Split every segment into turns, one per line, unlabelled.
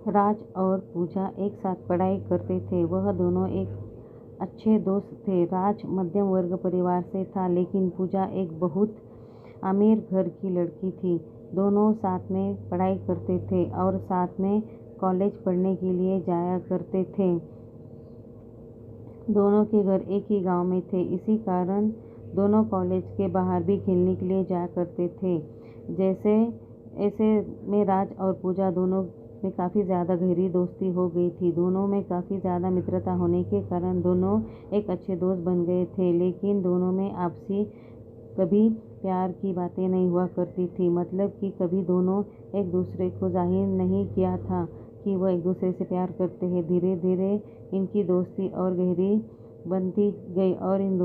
राज और पूजा एक साथ पढ़ाई करते थे। वह दोनों एक अच्छे दोस्त थे। राज मध्यम वर्ग परिवार से था, लेकिन पूजा एक बहुत अमीर घर की लड़की थी। दोनों साथ में पढ़ाई करते थे और साथ में कॉलेज पढ़ने के लिए जाया करते थे। दोनों के घर एक ही गांव में थे, इसी कारण दोनों कॉलेज के बाहर भी खेलने के लिए जाया करते थे। जैसे ऐसे में राज और पूजा दोनों में काफ़ी ज़्यादा गहरी दोस्ती हो गई थी। दोनों में काफ़ी ज़्यादा मित्रता होने के कारण दोनों एक अच्छे दोस्त बन गए थे। लेकिन दोनों में आपसी कभी प्यार की बातें नहीं हुआ करती थी। मतलब कि कभी दोनों एक दूसरे को जाहिर नहीं किया था कि वह एक दूसरे से प्यार करते हैं। धीरे धीरे इनकी दोस्ती और गहरी बनती गई और इन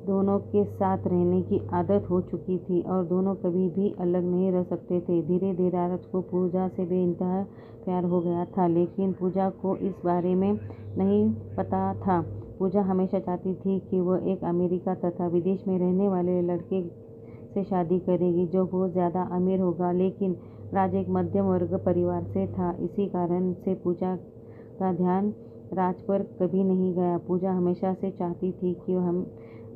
दोनों के साथ रहने की आदत हो चुकी थी और दोनों कभी भी अलग नहीं रह सकते थे। धीरे धीरे राज को पूजा से बेइंतहा प्यार हो गया था, लेकिन पूजा को इस बारे में नहीं पता था। पूजा हमेशा चाहती थी कि वह एक अमेरिका तथा विदेश में रहने वाले लड़के से शादी करेगी जो बहुत ज़्यादा अमीर होगा, लेकिन राज एक मध्यम वर्ग परिवार से था। इसी कारण से पूजा का ध्यान राज पर कभी नहीं गया। पूजा हमेशा से चाहती थी कि हम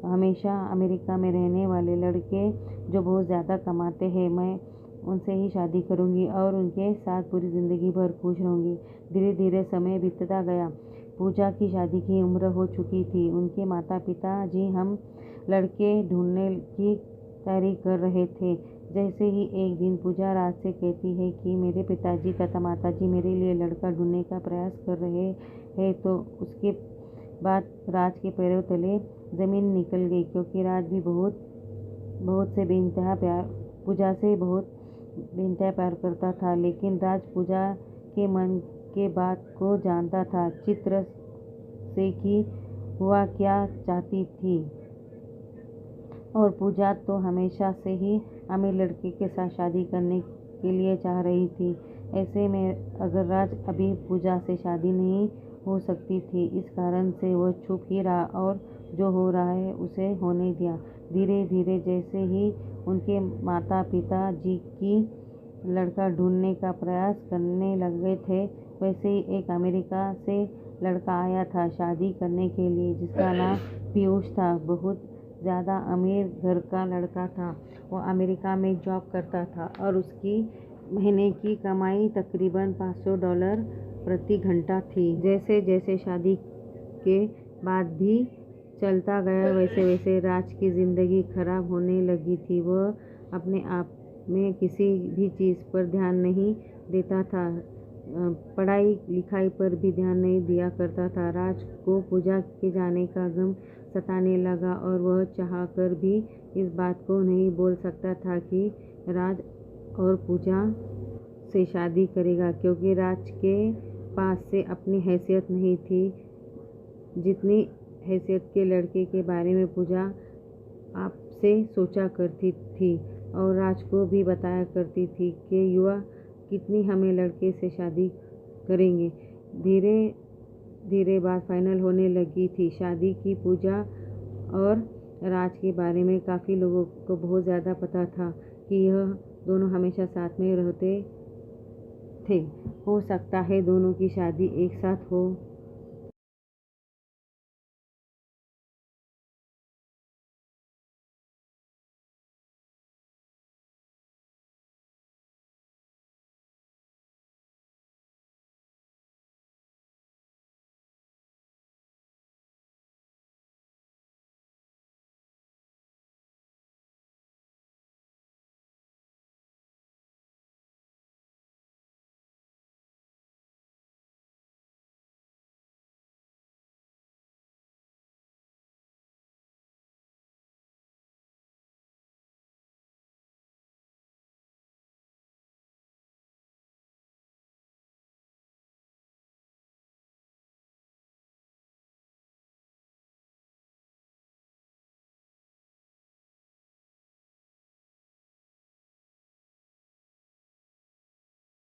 हमेशा अमेरिका में रहने वाले लड़के जो बहुत ज़्यादा कमाते हैं, मैं उनसे ही शादी करूंगी और उनके साथ पूरी ज़िंदगी भर खुश रहूंगी। धीरे धीरे समय बीतता गया। पूजा की शादी की उम्र हो चुकी थी। उनके माता पिता जी हम लड़के ढूंढने की तैयारी कर रहे थे। जैसे ही एक दिन पूजा राज से कहती है कि मेरे पिताजी तथा माताजी मेरे लिए लड़का ढूंढने का प्रयास कर रहे हैं, तो उसके बाद राज के पैरों तले ज़मीन निकल गई, क्योंकि राज भी बहुत से बेइंतहा प्यार पूजा से बहुत बेइंतहा प्यार करता था। लेकिन राज पूजा के मन के बात को जानता था चित्र से कि हुआ क्या चाहती थी, और पूजा तो हमेशा से ही अमीर लड़के के साथ शादी करने के लिए चाह रही थी। ऐसे में अगर राज अभी पूजा से शादी नहीं हो सकती थी, इस कारण से वह चुप ही रहा और जो हो रहा है उसे होने दिया। धीरे धीरे जैसे ही उनके माता पिता जी की लड़का ढूंढने का प्रयास करने लगे थे, वैसे ही एक अमेरिका से लड़का आया था शादी करने के लिए, जिसका नाम पीयूष था। बहुत ज़्यादा अमीर घर का लड़का था। वो अमेरिका में जॉब करता था और उसकी महीने की कमाई तकरीबन $500 प्रति घंटा थी। जैसे जैसे शादी के बाद भी चलता गया, वैसे वैसे राज की ज़िंदगी खराब होने लगी थी। वह अपने आप में किसी भी चीज़ पर ध्यान नहीं देता था। पढ़ाई लिखाई पर भी ध्यान नहीं दिया करता था। राज को पूजा के जाने का गम सताने लगा और वह चाह कर भी इस बात को नहीं बोल सकता था कि राज और पूजा से शादी करेगा, क्योंकि राज के पास से अपनी हैसियत नहीं थी जितनी हैसियत के लड़के के बारे में पूजा आपसे सोचा करती थी और राज को भी बताया करती थी कि युवा कितनी हमें लड़के से शादी करेंगे। धीरे धीरे बात फाइनल होने लगी थी शादी की। पूजा और राज के बारे में काफ़ी लोगों को बहुत ज़्यादा पता था कि यह दोनों हमेशा साथ में रहते थे। हो सकता है दोनों की शादी एक साथ हो